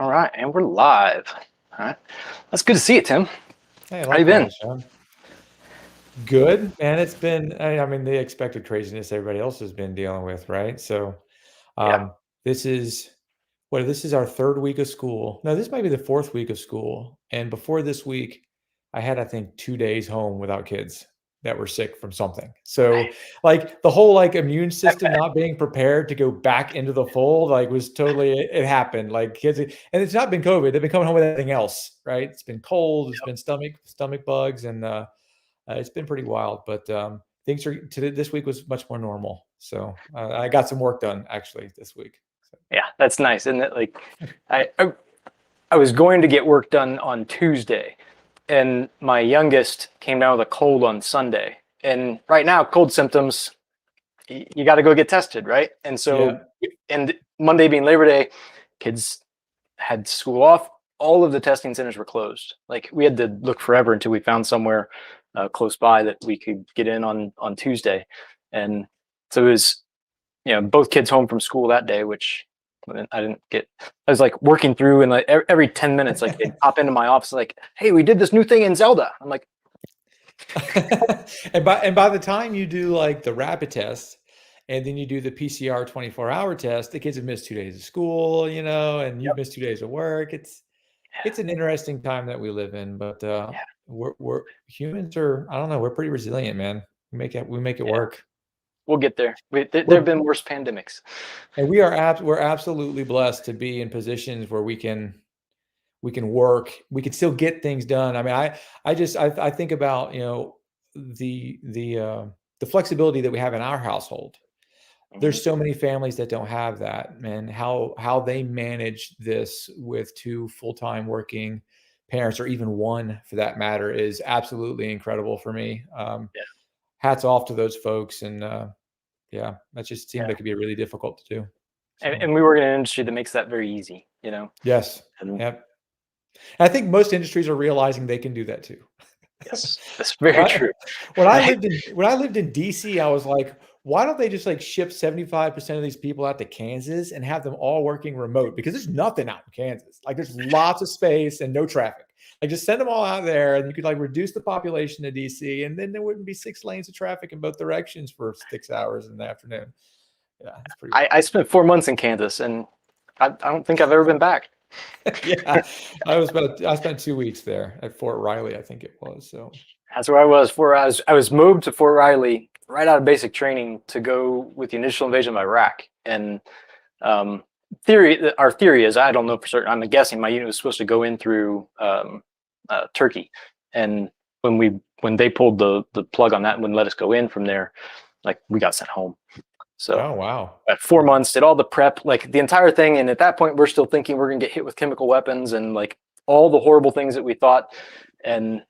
All right, and we're live. All right, that's good to see you, Tim. Hey, How you been? likewise, Sean. Good, man. It's been, I mean, the expected craziness everybody else has been dealing with, right? So, Yeah, um, this is this is our third week of school. No, this might be the fourth week of school. And before this week, I had, I think, 2 days home without kids that were sick from something. So, like the whole immune system not being prepared to go back into the fold, was totally it happened. Like kids, and it's not been COVID. They've been coming home with everything else, right? It's been cold. It's been stomach bugs, and it's been pretty wild, but things are today. This week was much more normal, so I got some work done actually this week. So. yeah, that's nice, isn't it? Like, I was going to get work done on Tuesday, and my youngest came down with a cold on Sunday. And right now, cold symptoms, you got to go get tested, right? And so, and Monday being Labor Day, kids had school off. All of the testing centers were closed. Like we had to look forever until we found somewhere close by that we could get in on Tuesday. And so it was, both kids home from school that day, which I didn't get. I was like working through, and like every 10 minutes, like they'd pop into my office, like, "Hey, we did this new thing in Zelda." I'm like, and by the time you do like the rapid test, and then you do the PCR 24-hour test, the kids have missed 2 days of school, and you've yep, missed 2 days of work. It's an interesting time that we live in, but yeah, we're humans are, I don't know, we're pretty resilient, man. We make it yeah, work. we'll get there. There have been worse pandemics. And we're absolutely blessed to be in positions where we can work, we can still get things done. I mean, I think about, the flexibility that we have in our household. There's so many families that don't have that, man. How they manage this with two full-time working parents, or even one for that matter, is absolutely incredible for me. Yeah, Hats off to those folks. And yeah, that just seemed yeah. like it'd be really difficult to do. So And we work in an industry that makes that very easy, yes, And yep. I think most industries are realizing they can do that too. yes, that's very true. When I lived in DC, I was like, why don't they just ship 75% of these people out to Kansas and have them all working remote? Because there's nothing out in Kansas. Like there's lots of space and no traffic. Like just send them all out there, and you could reduce the population of DC, and then there wouldn't be 6 lanes of traffic in both directions for 6 hours in the afternoon. Yeah, it's pretty wild. I spent 4 months in Kansas, and I don't think I've ever been back. Yeah, I spent 2 weeks there at Fort Riley, I think it was. So That's where I was. I was moved to Fort Riley right out of basic training to go with the initial invasion of Iraq. And our theory is, I don't know for certain, I'm guessing my unit was supposed to go in through Turkey. And when they pulled the plug on that and wouldn't let us go in from there, we got sent home. So oh wow, at 4 months, did all the prep, the entire thing. And at that point, we're still thinking we're going to get hit with chemical weapons and all the horrible things that we thought. And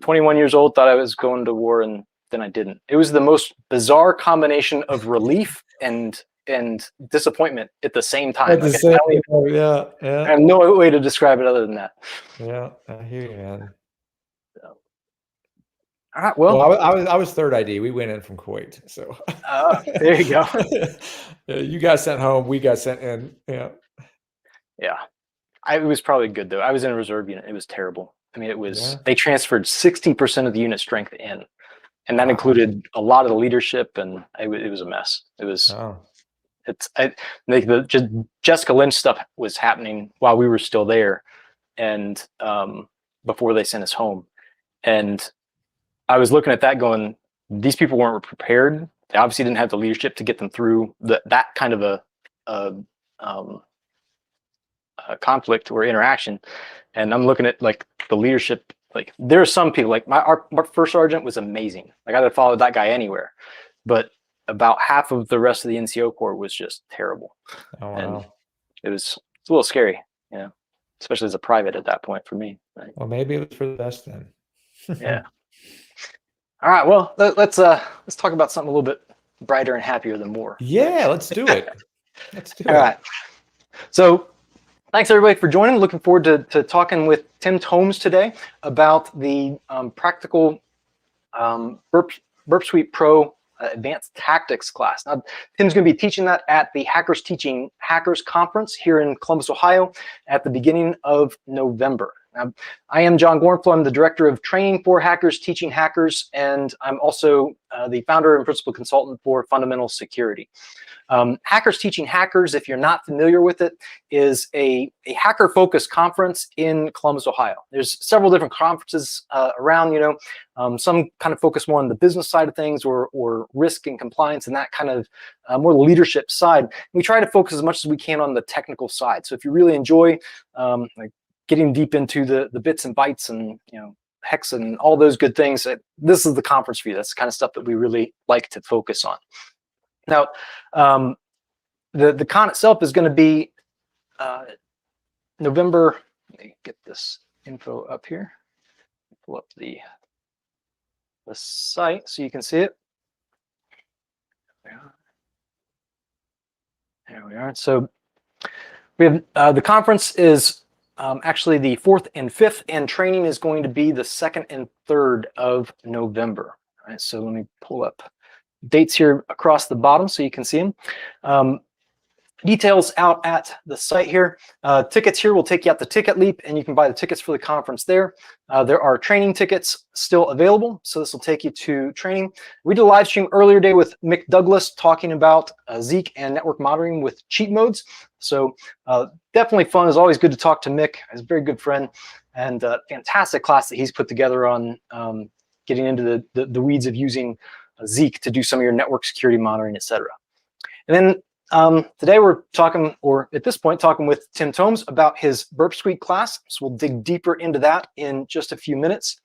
21 years old, thought I was going to war, and then I didn't. It was the most bizarre combination of relief and disappointment at the same time. Yeah. I have no way to describe it other than that. Yeah, I hear you, man. So, all right, well, I was third ID. We went in from Kuwait, so there you go. Yeah, you got sent home. We got sent in. Yeah. Yeah, it was probably good though. I was in a reserve unit. It was terrible. I mean, they transferred 60% of the unit strength in, and that included a lot of the leadership, and it was a mess. It was, Jessica Lynch stuff was happening while we were still there, and before they sent us home. And I was looking at that going, these people weren't prepared. They obviously didn't have the leadership to get them through that kind of a conflict or interaction. And I'm looking at the leadership. There are some people, our first sergeant was amazing. I'd have followed that guy anywhere, but about half of the rest of the NCO Corps was just terrible. Oh, wow. And it's a little scary, especially as a private at that point for me. Right? Well, maybe it was for the best then. Yeah. All right. Well, let's talk about something a little bit brighter and happier than war. Yeah, let's do it. All right. So thanks everybody for joining. Looking forward to talking with Tim Tomes today about the Practical Burp Suite Pro advanced tactics class. Now, Tim's going to be teaching that at the Hackers Teaching Hackers Conference here in Columbus, Ohio at the beginning of November. I am John Gornflo. I'm the Director of Training for Hackers Teaching Hackers, and I'm also the founder and principal consultant for Fundamental Security. Hackers Teaching Hackers, if you're not familiar with it, is a hacker-focused conference in Columbus, Ohio. There's several different conferences around, some kind of focus more on the business side of things or risk and compliance and that kind of more leadership side. We try to focus as much as we can on the technical side. So if you really enjoy like getting deep into the bits and bytes and hex and all those good things, this is the conference for you. That's the kind of stuff that we really like to focus on. Now, the con itself is going to be November. Let me get this info up here. Pull up the site so you can see it. There we are. So we have the conference is actually the 4th and 5th, and training is going to be the 2nd and 3rd of November. All right, so let me pull up dates here across the bottom so you can see them. Details out at the site here. Tickets here will take you out to Ticket Leap, and you can buy the tickets for the conference there. There are training tickets still available, so this will take you to training. We did a live stream earlier today with Mick Douglas talking about Zeek and network monitoring with cheat modes. So definitely fun. It's always good to talk to Mick. He's a very good friend, and fantastic class that he's put together on getting into the weeds of using Zeek to do some of your network security monitoring, etc. And then today we're talking, or at this point, talking with Tim Tomes about his Burp Suite class. So we'll dig deeper into that in just a few minutes.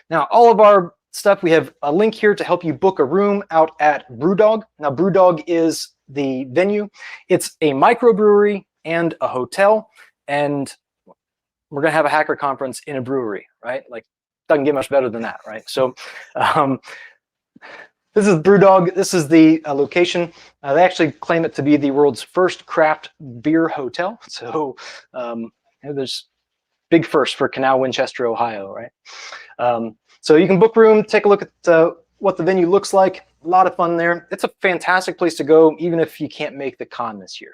Now, all of our stuff, we have a link here to help you book a room out at Brewdog. Now, Brewdog is the venue. It's a microbrewery and a hotel, and we're going to have a hacker conference in a brewery, right? Like, doesn't get much better than that, right? So, this is Brewdog. This is the location. They actually claim it to be the world's first craft beer hotel. So there's big first for Canal Winchester, Ohio, right? So you can book room, take a look at what the venue looks like. A lot of fun there. It's a fantastic place to go, even if you can't make the con this year.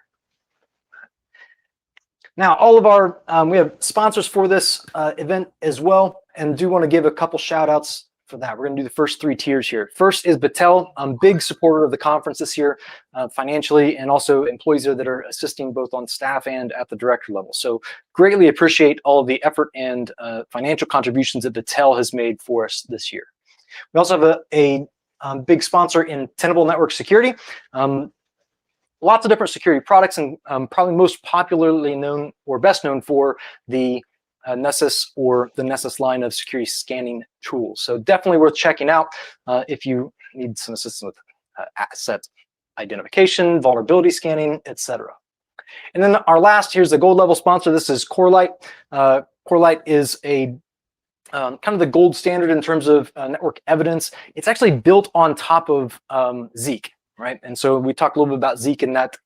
Now, all of our, we have sponsors for this event as well, and do want to give a couple shout outs for that. We're going to do the first 3 tiers here. First is Battelle, big supporter of the conference this year, financially, and also employees that are assisting both on staff and at the director level. So greatly appreciate all of the effort and financial contributions that Battelle has made for us this year. We also have a big sponsor in Tenable Network Security. Lots of different security products, and probably most popularly known or best known for the Nessus or the Nessus line of security scanning tools. So definitely worth checking out if you need some assistance with asset identification, vulnerability scanning, etc. And then our last, here's the gold level sponsor. This is Corelight. Corelight is a kind of the gold standard in terms of network evidence. It's actually built on top of Zeek, right? And so we talked a little bit about Zeek in that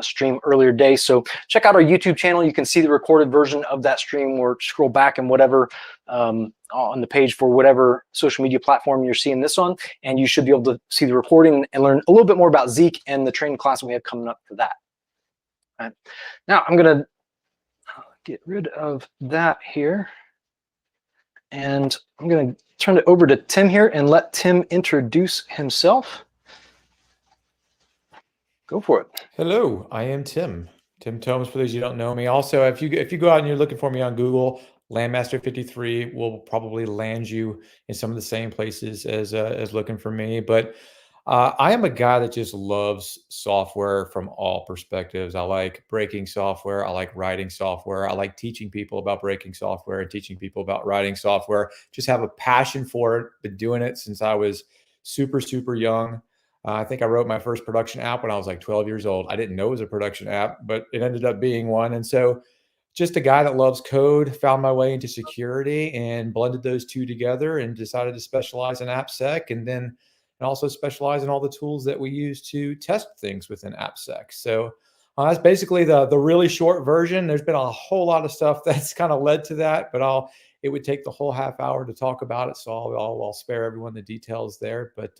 stream earlier today. So check out our YouTube channel. You can see the recorded version of that stream, or scroll back and whatever on the page for whatever social media platform you're seeing this on, and you should be able to see the recording and learn a little bit more about Zeek and the training class we have coming up for that. All right. Now I'm going to get rid of that here, and I'm going to turn it over to Tim here and let Tim introduce himself. Go for it. Hello, I am Tim Tomes, for those you don't know me. Also, if you go out and you're looking for me on Google, Landmaster53 will probably land you in some of the same places as looking for me. But I am a guy that just loves software from all perspectives. I like breaking software. I like writing software. I like teaching people about breaking software and teaching people about writing software. Just have a passion for it. Been doing it since I was super, super young. I think I wrote my first production app when I was like 12 years old. I didn't know it was a production app, but it ended up being one. And so just a guy that loves code, found my way into security and blended those two together and decided to specialize in AppSec, and also specialize in all the tools that we use to test things within AppSec. So that's basically the really short version. There's been a whole lot of stuff that's kind of led to that, but it would take the whole half hour to talk about it. So I'll spare everyone the details there. But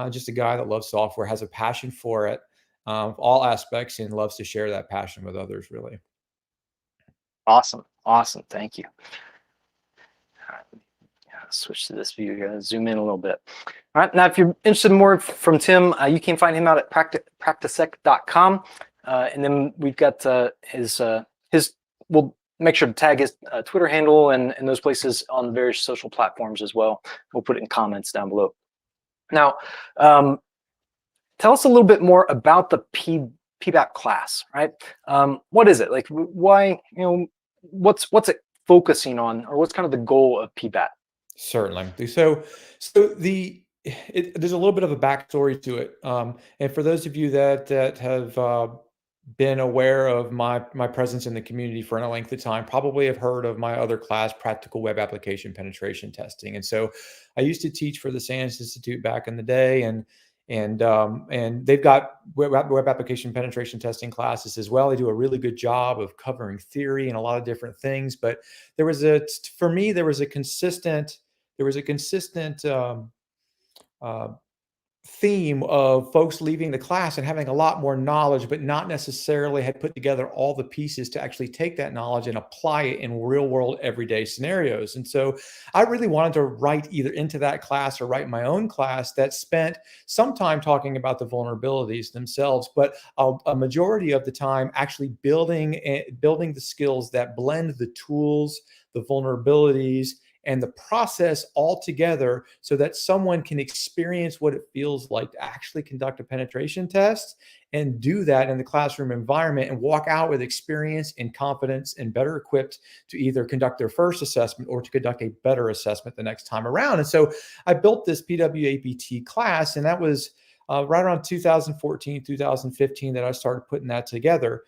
just a guy that loves software, has a passion for it, all aspects, and loves to share that passion with others, really. Awesome. Awesome. Thank you. All right. Yeah, switch to this view here. Zoom in a little bit. All right. Now, if you're interested in more from Tim, you can find him out at practisec.com. And then we've got his, we'll make sure to tag his Twitter handle and those places on various social platforms as well. We'll put it in comments down below. Now, tell us a little bit more about the PBAP class, right? What is it? Like, why, what's it focusing on, or what's kind of the goal of PBAP? Certainly. So there's a little bit of a backstory to it. And for those of you that have been aware of my presence in the community for a length of time, probably have heard of my other class, Practical Web Application Penetration Testing. And so I used to teach for the SANS Institute back in the day, and they've got web application penetration testing classes as well. They do a really good job of covering theory and a lot of different things. But for me, there was a consistent theme of folks leaving the class and having a lot more knowledge, but not necessarily had put together all the pieces to actually take that knowledge and apply it in real world everyday scenarios. And so I really wanted to write either into that class or write my own class that spent some time talking about the vulnerabilities themselves, but a majority of the time actually building the skills that blend the tools, the vulnerabilities, and the process all together so that someone can experience what it feels like to actually conduct a penetration test and do that in the classroom environment and walk out with experience and confidence and better equipped to either conduct their first assessment or to conduct a better assessment the next time around. And so I built this PWAPT class, and that was right around 2014, 2015 that I started putting that together.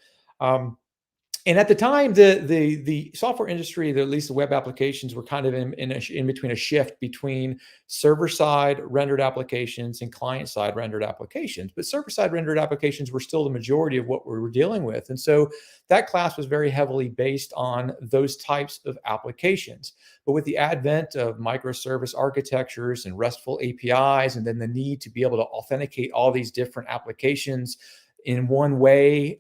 And at the time, the software industry, at least the web applications, were kind of in between a shift between server-side rendered applications and client-side rendered applications. But server-side rendered applications were still the majority of what we were dealing with. And so that class was very heavily based on those types of applications. But with the advent of microservice architectures and RESTful APIs, and then the need to be able to authenticate all these different applications in one way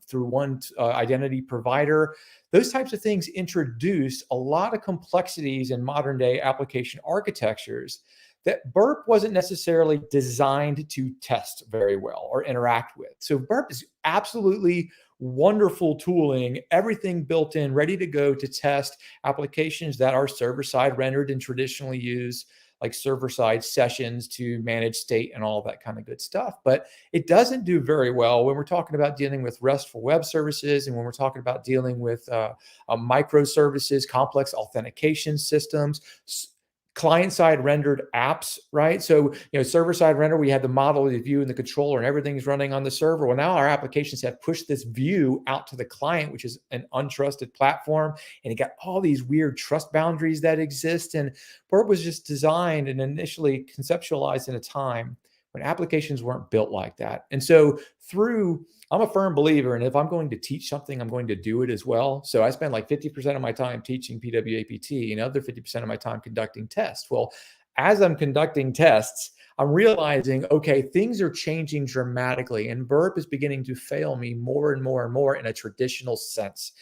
through one identity provider, those types of things introduced a lot of complexities in modern day application architectures that Burp wasn't necessarily designed to test very well or interact with. So Burp is absolutely wonderful tooling, everything built in, ready to go to test applications that are server-side rendered and traditionally used, like server-side sessions to manage state and all that kind of good stuff. But it doesn't do very well when we're talking about dealing with RESTful web services and when we're talking about dealing with microservices, complex authentication systems, client-side rendered apps, right? So, server-side render, we had the model, the view, and the controller, and everything's running on the server. Well, now our applications have pushed this view out to the client, which is an untrusted platform, and it got all these weird trust boundaries that exist. And Burp was just designed and initially conceptualized in a time when applications weren't built like that. And so I'm a firm believer, and if I'm going to teach something, I'm going to do it as well. So I spend like 50% of my time teaching PWAPT and other 50% of my time conducting tests. Well, as I'm conducting tests, I'm realizing, okay, things are changing dramatically, and Burp is beginning to fail me more and more and more in a traditional sense.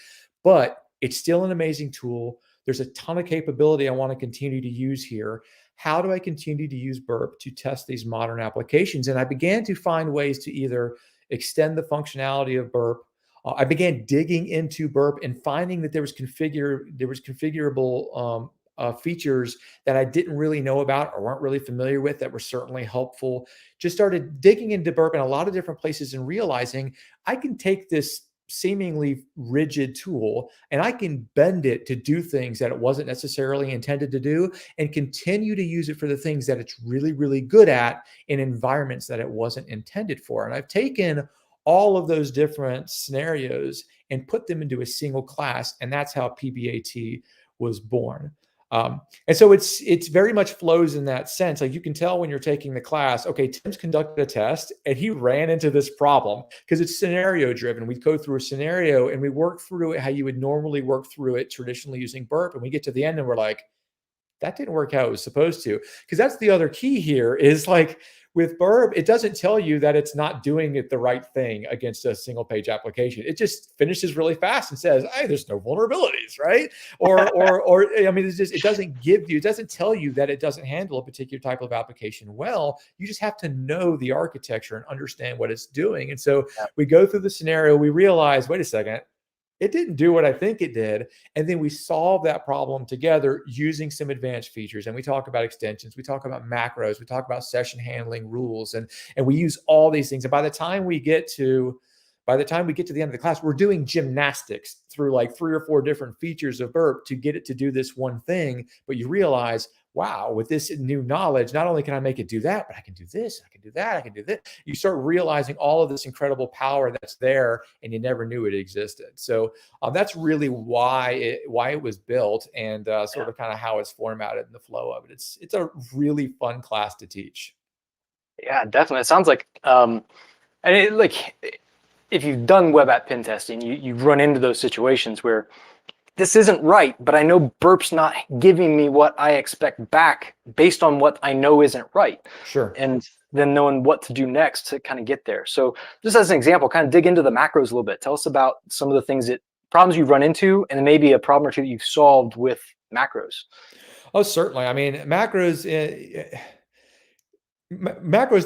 But it's still an amazing tool. There's a ton of capability I want to continue to use here. How do I continue to use Burp to test these modern applications? And I began to find ways to either extend the functionality of Burp. I began digging into Burp and finding that there was configurable features that I didn't really know about or weren't really familiar with that were certainly helpful. Just started digging into Burp in a lot of different places and realizing I can take this seemingly rigid tool and I can bend it to do things that it wasn't necessarily intended to do and continue to use it for the things that it's really, really good at in environments that it wasn't intended for. And I've taken all of those different scenarios and put them into a single class. And that's how PBAT was born. And so it's very much flows in that sense. Like you can tell when you're taking the class, okay, Tim's conducted a test and he ran into this problem because it's scenario driven. We go through a scenario and we work through it how you would normally work through it traditionally using Burp. And we get to the end and we're like, that didn't work how it was supposed to. Because that's the other key here is like with Burp, it doesn't tell you that it's not doing it the right thing against a single page application. It just finishes really fast and says, hey, there's no vulnerabilities, right? Or I mean, it doesn't give you, it doesn't tell you that it doesn't handle a particular type of application well. You just have to know the architecture and understand what it's doing. And so we go through the scenario, we realize, wait a second, it didn't do what I think it did. And then we solve that problem together using some advanced features. And we talk about extensions, we talk about macros, we talk about session handling rules, and we use all these things. And by the time we get to the end of the class, we're doing gymnastics through like 3 or 4 different features of Burp to get it to do this one thing. But you realize, wow, with this new knowledge, not only can I make it do that, but I can do this, I can do that, I can do this. You start realizing all of this incredible power that's there, and you never knew it existed. So that's really why it was built, and sort of kind of how it's formatted and the flow of it. It's a really fun class to teach. Yeah, definitely. It sounds like, and like if you've done web app pen testing, you've run into those situations where this isn't right, but I know Burp's not giving me what I expect back based on what I know isn't right. Sure. And then knowing what to do next to kind of get there. So just as an example, kind of dig into the macros a little bit. Tell us about some of the things problems you've run into, and then maybe a problem or two that you've solved with macros. Oh, certainly. I mean, macros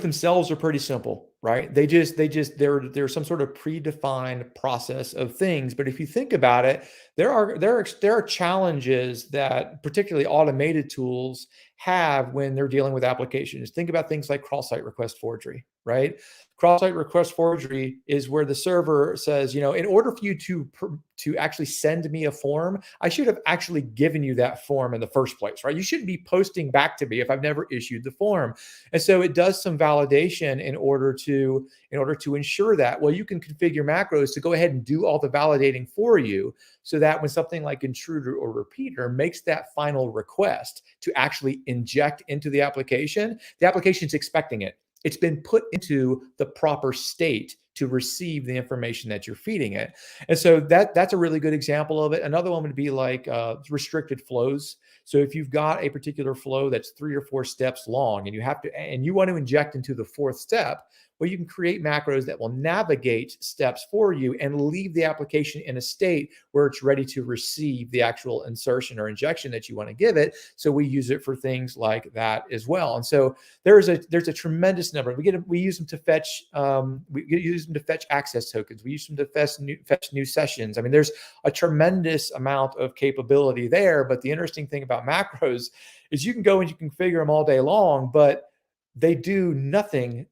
themselves are pretty simple, right? They're some sort of predefined process of things. But if you think about it, there are challenges that particularly automated tools have when they're dealing with applications. Think about things like cross-site request forgery, right? Cross-site request forgery is where the server says, in order for you to actually send me a form, I should have actually given you that form in the first place, right? You shouldn't be posting back to me if I've never issued the form. And so it does some validation in order to ensure that. Well, you can configure macros to go ahead and do all the validating for you, so that when something like intruder or repeater makes that final request to actually inject into the application's expecting it. It's been put into the proper state to receive the information that you're feeding it. And so that's a really good example of it. Another one would be like restricted flows. So if you've got a particular flow that's 3 or 4 steps long, and you want to inject into the 4th step, well, you can create macros that will navigate steps for you and leave the application in a state where it's ready to receive the actual insertion or injection that you want to give it. So we use it for things like that as well. And so there's a tremendous number. We use them to fetch access tokens. We use them to fetch new sessions. I mean, there's a tremendous amount of capability there. But the interesting thing about macros is you can go and you can configure them all day long, but they do nothing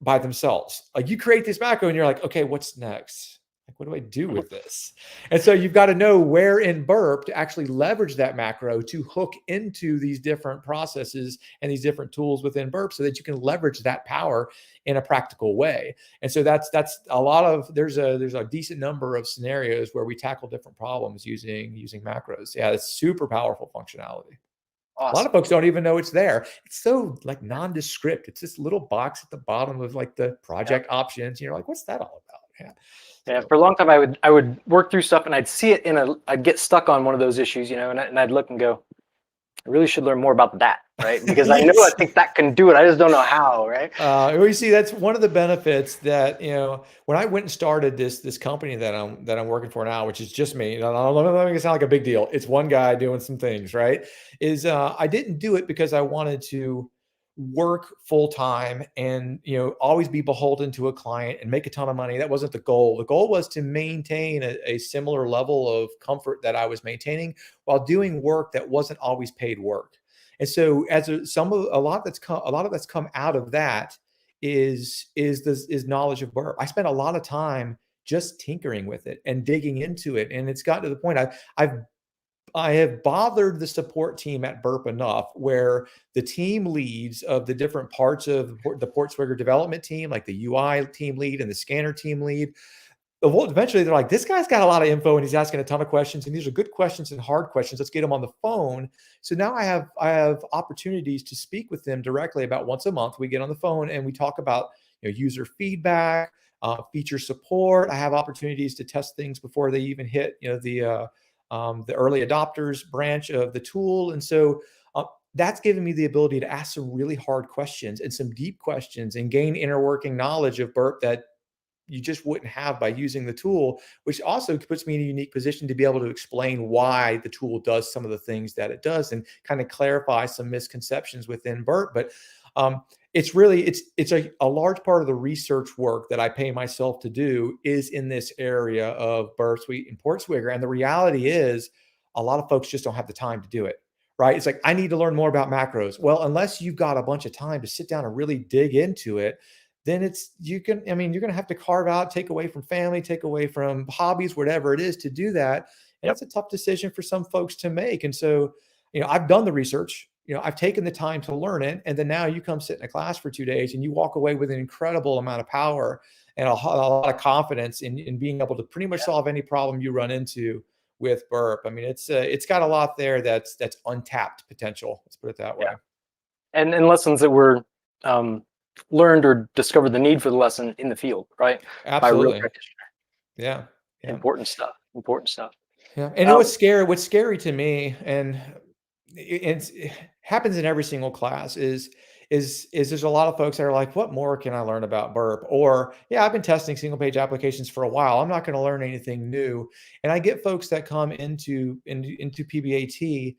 by themselves. Like you create this macro and you're like, okay, what's next? Like, what do I do with this? And so you've got to know where in Burp to actually leverage that macro to hook into these different processes and these different tools within Burp so that you can leverage that power in a practical way. And so there's a decent number of scenarios where we tackle different problems using macros. Yeah, it's super powerful functionality. Awesome. A lot of folks don't even know it's there. It's so like nondescript. It's this little box at the bottom of like the project options. You're like, what's that all about? Yeah. For a long time, I would work through stuff and I'd see it I'd get stuck on one of those issues, and I'd look and go, I really should learn more about that, right? Because I know I think that can do it. I just don't know how, right? We see that's one of the benefits that, when I went and started this company that I'm working for now, which is just me. Let me make it sound like a big deal. It's one guy doing some things, right? I didn't do it because I wanted to work full time and always be beholden to a client and make a ton of money. That wasn't the goal. The goal was to maintain a similar level of comfort that I was maintaining while doing work that wasn't always paid work. And so a lot that's come out of that is knowledge of Burp. I spent a lot of time just tinkering with it and digging into it, and it's gotten to the point I have bothered the support team at Burp enough where the team leads of the different parts of the Portswigger development team, like the UI team lead and the scanner team lead, eventually they're like, this guy's got a lot of info and he's asking a ton of questions, and these are good questions and hard questions. Let's get him on the phone. So now I have opportunities to speak with them directly about once a month. We get on the phone and we talk about user feedback, feature support. I have opportunities to test things before they even hit the early adopters branch of the tool. And so that's given me the ability to ask some really hard questions and some deep questions and gain inner working knowledge of burp that you just wouldn't have by using the tool, which also puts me in a unique position to be able to explain why the tool does some of the things that it does and kind of clarify some misconceptions within burp. But it's really, it's a large part of the research work that I pay myself to do is in this area of burp suite and port swigger. And the reality is a lot of folks just don't have the time to do it. Right. It's like, I need to learn more about macros. Well, unless you've got a bunch of time to sit down and really dig into it, then you're going to have to carve out, take away from family, take away from hobbies, whatever it is to do that. And Yep. it's a tough decision for some folks to make. And so, I've done the research, I've taken the time to learn it. And then now you come sit in a class for 2 days and you walk away with an incredible amount of power and a lot of confidence in being able to pretty much solve any problem you run into with burp. I mean, it's got a lot there that's untapped potential. Let's put it that way. Yeah. And lessons that were learned or discovered the need for the lesson in the field, right? By a real Absolutely. practitioner. Yeah. Yeah. Important stuff. Important stuff. Yeah. And what's scary to me, and it happens in every single class is there's a lot of folks that are like, what more can I learn about burp? Or, yeah, I've been testing single page applications for a while. I'm not going to learn anything new. And I get folks that come into PBAT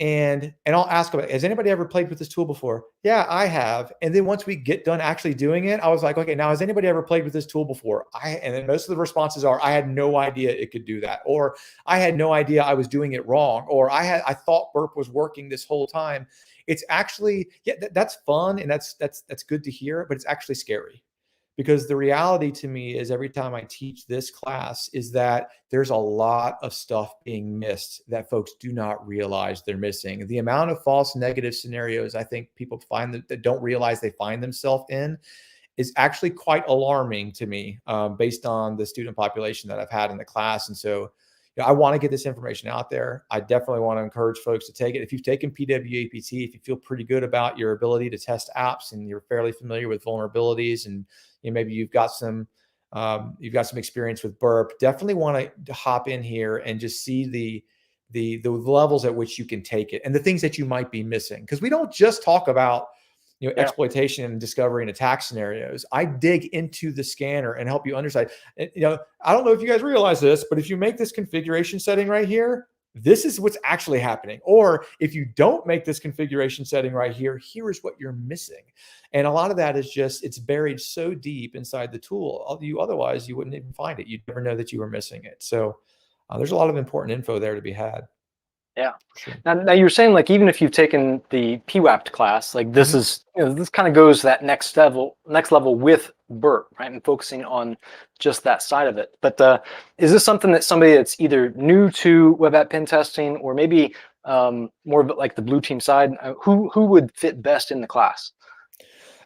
and I'll ask about, has anybody ever played with this tool before? Yeah, I have. And then once we get done actually doing it, I was like, okay, now has anybody ever played with this tool before? And then most of the responses are, I had no idea it could do that. Or I had no idea I was doing it wrong. Or I thought burp was working this whole time. It's actually, yeah, that's fun. And that's good to hear, but it's actually scary. Because the reality to me is every time I teach this class is that there's a lot of stuff being missed that folks do not realize they're missing. The amount of false negative scenarios I think people find that don't realize they find themselves in is actually quite alarming to me based on the student population that I've had in the class. And so I want to get this information out there. I definitely want to encourage folks to take it. If you've taken PWAPT, if you feel pretty good about your ability to test apps and you're fairly familiar with vulnerabilities and maybe you've got some experience with burp, definitely want to hop in here and just see the levels at which you can take it and the things that you might be missing. Because we don't just talk about exploitation and discovery and attack scenarios. I dig into the scanner and help you understand. I don't know if you guys realize this, but if you make this configuration setting right here, this is what's actually happening. Or if you don't make this configuration setting right here, here is what you're missing. And a lot of that is just, it's buried so deep inside the tool. Otherwise, you wouldn't even find it. You'd never know that you were missing it. So there's a lot of important info there to be had. Yeah. Sure. Now you're saying, like, even if you've taken the PWAPT class, like this is, this kind of goes to that next level with burp, right? And focusing on just that side of it. But is this something that somebody that's either new to web app pen testing or maybe more of like the blue team side, who would fit best in the class?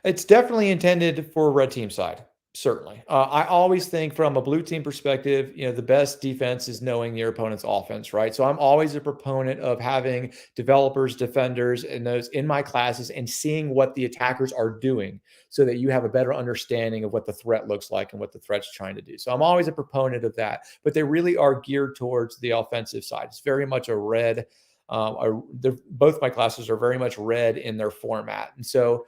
It's definitely intended for red team side. Certainly. I always think from a blue team perspective, the best defense is knowing your opponent's offense, right? So I'm always a proponent of having developers, defenders, and those in my classes and seeing what the attackers are doing so that you have a better understanding of what the threat looks like and what the threat's trying to do. So I'm always a proponent of that, but they really are geared towards the offensive side. It's very much a red. Both my classes are very much red in their format. And so,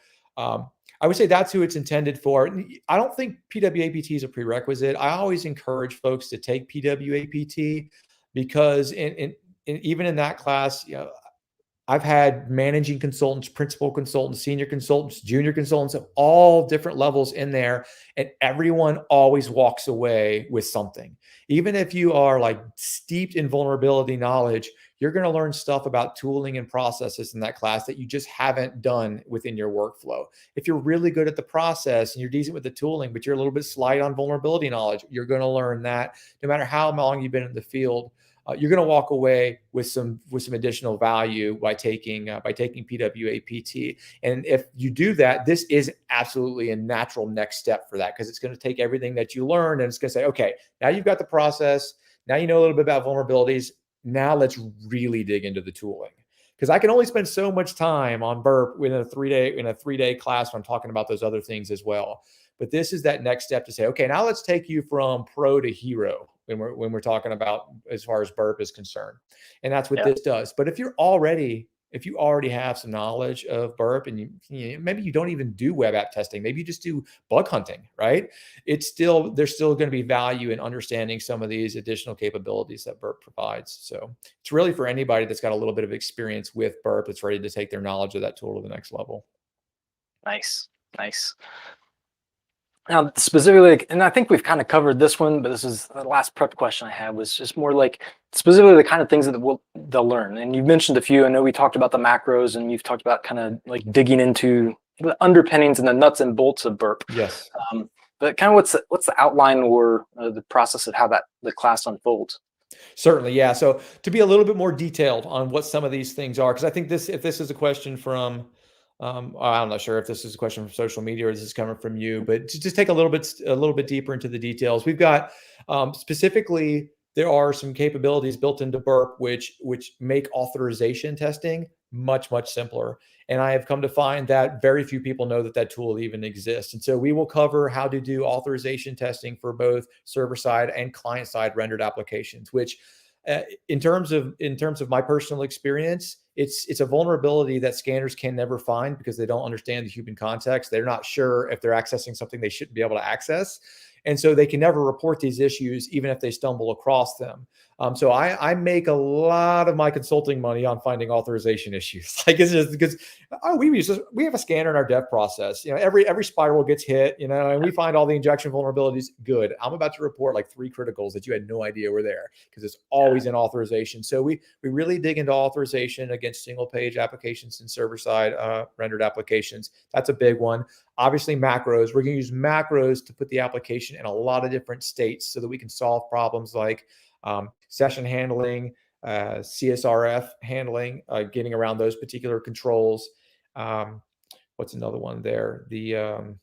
I would say that's who it's intended for. I don't think PWAPT is a prerequisite. I always encourage folks to take PWAPT because even in that class, I've had managing consultants, principal consultants, senior consultants, junior consultants of all different levels in there. And everyone always walks away with something. Even if you are like steeped in vulnerability knowledge, you're going to learn stuff about tooling and processes in that class that you just haven't done within your workflow. If you're really good at the process and you're decent with the tooling, but you're a little bit slight on vulnerability knowledge, you're going to learn that no matter how long you've been in the field. You're going to walk away with some additional value by taking PWAPT. And if you do that, this is absolutely a natural next step for that because it's going to take everything that you learn and it's going to say, okay, now you've got the process. Now you know a little bit about vulnerabilities. Now let's really dig into the tooling. Because I can only spend so much time on burp in a three-day class when I'm talking about those other things as well. But this is that next step to say, okay, now let's take you from pro to hero. when we're talking about as far as burp is concerned. And that's what Yeah. this does. But if you already have some knowledge of burp, and maybe you don't even do web app testing, maybe you just do bug hunting, right? There's still going to be value in understanding some of these additional capabilities that burp provides. So it's really for anybody that's got a little bit of experience with burp, that's ready to take their knowledge of that tool to the next level. Nice. Now, specifically, and I think we've kind of covered this one, but this is the last prep question I had, was just more like specifically the kind of things that they'll learn. And you've mentioned a few. I know we talked about the macros, and you've talked about kind of like digging into the underpinnings and the nuts and bolts of burp. Yes. But kind of what's the outline or the process of how the class unfolds? Certainly, yeah. So to be a little bit more detailed on what some of these things are, because I think if this is a question from, I'm not sure if this is a question from social media or this is coming from you, but to just take a little bit deeper into the details, we've got specifically, there are some capabilities built into burp which make authorization testing much simpler. And I have come to find that very few people know that tool even exists. And so we will cover how to do authorization testing for both server side and client side rendered applications, which in terms of my personal experience, it's a vulnerability that scanners can never find because they don't understand the human context. They're not sure if they're accessing something they shouldn't be able to access. And so they can never report these issues, even if they stumble across them. So I make a lot of my consulting money on finding authorization issues. Like it's just because we have a scanner in our dev process. Every spiral gets hit, and we find all the injection vulnerabilities. Good. I'm about to report like 3 criticals that you had no idea were there because it's always in authorization. So we really dig into authorization against single page applications and server side rendered applications. That's a big one. Obviously macros, we're going to use macros to put the application in a lot of different states so that we can solve problems like session handling, CSRF handling, getting around those particular controls. What's another one there? The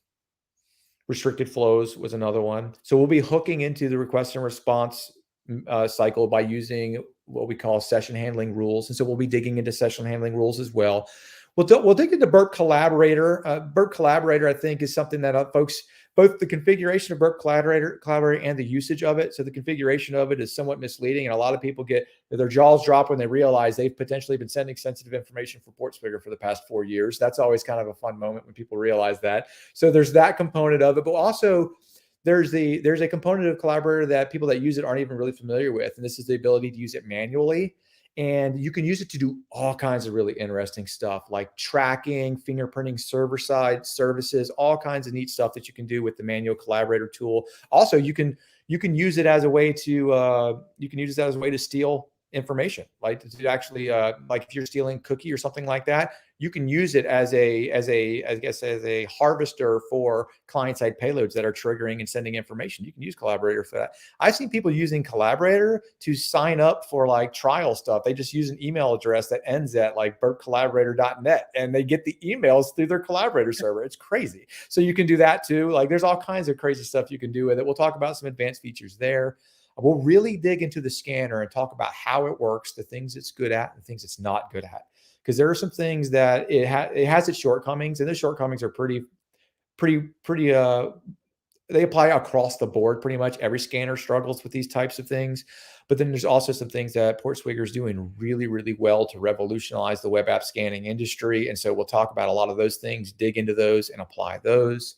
restricted flows was another one. So we'll be hooking into the request and response cycle by using what we call session handling rules. And so we'll be digging into session handling rules as well. We'll dig into Burp Collaborator. Burp Collaborator, I think, is something that folks, both the configuration of Burp Collaborator and the usage of it. So the configuration of it is somewhat misleading, and a lot of people get their jaws drop when they realize they've potentially been sending sensitive information for PortSwigger for the past 4 years. That's always kind of a fun moment when people realize that. So there's that component of it, but also there's a component of Collaborator that people that use it aren't even really familiar with, and this is the ability to use it manually. And you can use it to do all kinds of really interesting stuff like tracking, fingerprinting server-side services, all kinds of neat stuff that you can do with the manual Collaborator tool. Also, you can use it as a way to steal information, like to actually like if you're stealing cookie or something like that, you can use it as a harvester for client-side payloads that are triggering and sending information. You can use Collaborator for that. I've seen people using Collaborator to sign up for like trial stuff. They just use an email address that ends at like burpcollaborator.net, and they get the emails through their Collaborator server. It's crazy. So you can do that too. Like there's all kinds of crazy stuff you can do with it. We'll talk about some advanced features there. We'll really dig into the scanner and talk about how it works, the things it's good at, and the things it's not good at. Because there are some things that it has its shortcomings, and the shortcomings are pretty. They apply across the board. Pretty much every scanner struggles with these types of things. But then there's also some things that PortSwigger is doing really, really well to revolutionize the web app scanning industry. And so we'll talk about a lot of those things, dig into those, and apply those.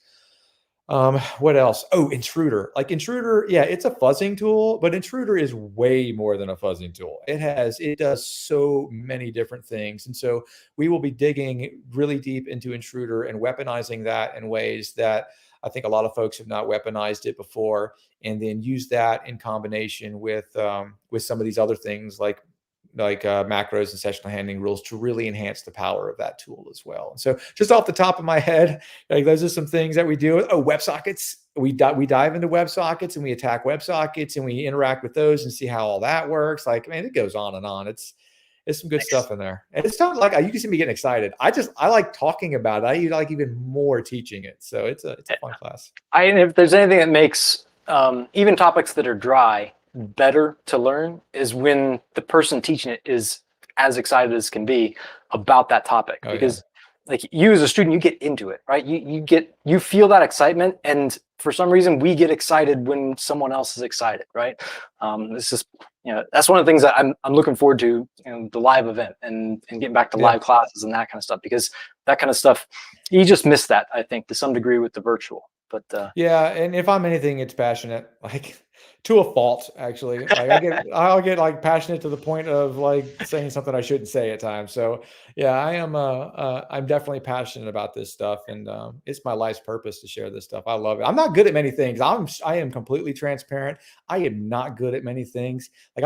What else? Oh, Intruder. Like Intruder, yeah, it's a fuzzing tool, but Intruder is way more than a fuzzing tool. It does so many different things. And so we will be digging really deep into Intruder and weaponizing that in ways that I think a lot of folks have not weaponized it before, and then use that in combination with some of these other things like macros and session handling rules to really enhance the power of that tool as well. And so just off the top of my head, like those are some things that we do. Oh, WebSockets. We dive into WebSockets and we attack WebSockets and we interact with those and see how all that works. Like, man, it goes on and on. It's some good stuff in there. And it's not like you can see me getting excited. I like talking about it. I like even more teaching it. So it's a fun class. If there's anything that makes even topics that are dry better to learn is when the person teaching it is as excited as can be about that topic. Because like you as a student, you get into it, right? You feel that excitement, and for some reason we get excited when someone else is excited, right? It's just, that's one of the things that I'm looking forward to, the live event and getting back to Yeah. live classes and that kind of stuff, because that kind of stuff, you just miss that, I think, to some degree with the virtual. But Yeah, and if I'm anything, it's passionate, like to a fault, actually. Like I'll get like passionate to the point of like saying something I shouldn't say at times. So yeah, I'm definitely passionate about this stuff, and it's my life's purpose to share this stuff. I love it. I'm not good at many things. I am completely transparent. I am not good at many things. Like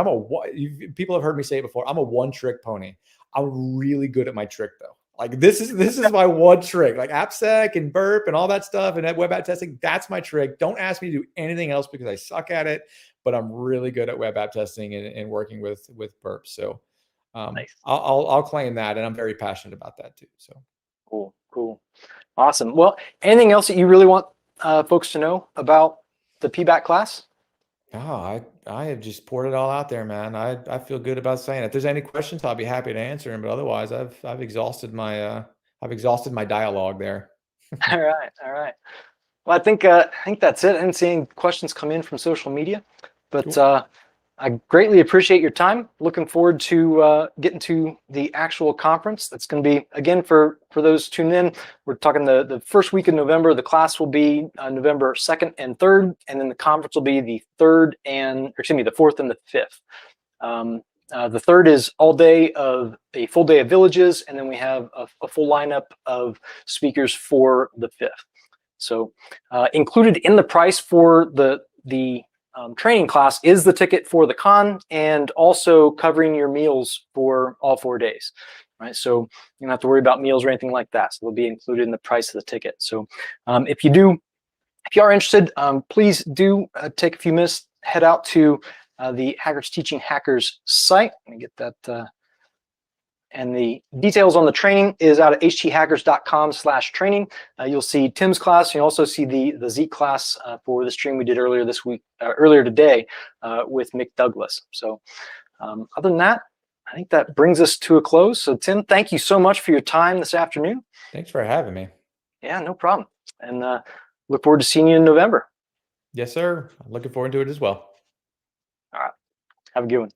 people have heard me say it before. I'm a one trick pony. I'm really good at my trick though. Like this is my one trick, like AppSec and burp and all that stuff and that web app testing. That's my trick. Don't ask me to do anything else because I suck at it, but I'm really good at web app testing and working with burp. So nice. I'll claim that, and I'm very passionate about that too. So Cool. Awesome. Well, anything else that you really want folks to know about the PBAC class? I have just poured it all out there, man. I feel good about saying it. If there's any questions, I'll be happy to answer them. But otherwise, I've exhausted my dialogue there. All right. Well, I think that's it. I didn't see any questions come in from social media, but Cool. I greatly appreciate your time. Looking forward to getting to the actual conference. That's going to be, again, for those tuned in, we're talking the first week of November. The class will be November 2nd and 3rd, and then the conference will be the 4th and the 5th. The 3rd is all day of a full day of villages, and then we have a full lineup of speakers for the 5th. So included in the price for the training class is the ticket for the con, and also covering your meals for all 4 days, right? So you don't have to worry about meals or anything like that. So they'll be included in the price of the ticket. So if you are interested, please do take a few minutes, head out to the Hackers Teaching Hackers site. Let me get that. And the details on the training is out at hthackers.com/training. You'll see Tim's class. You also see the Z class for the stream we did earlier today with Mick Douglas. So other than that, I think that brings us to a close. So Tim, thank you so much for your time this afternoon. Thanks for having me. Yeah, no problem. And look forward to seeing you in November. Yes, sir. I'm looking forward to it as well. All right. Have a good one.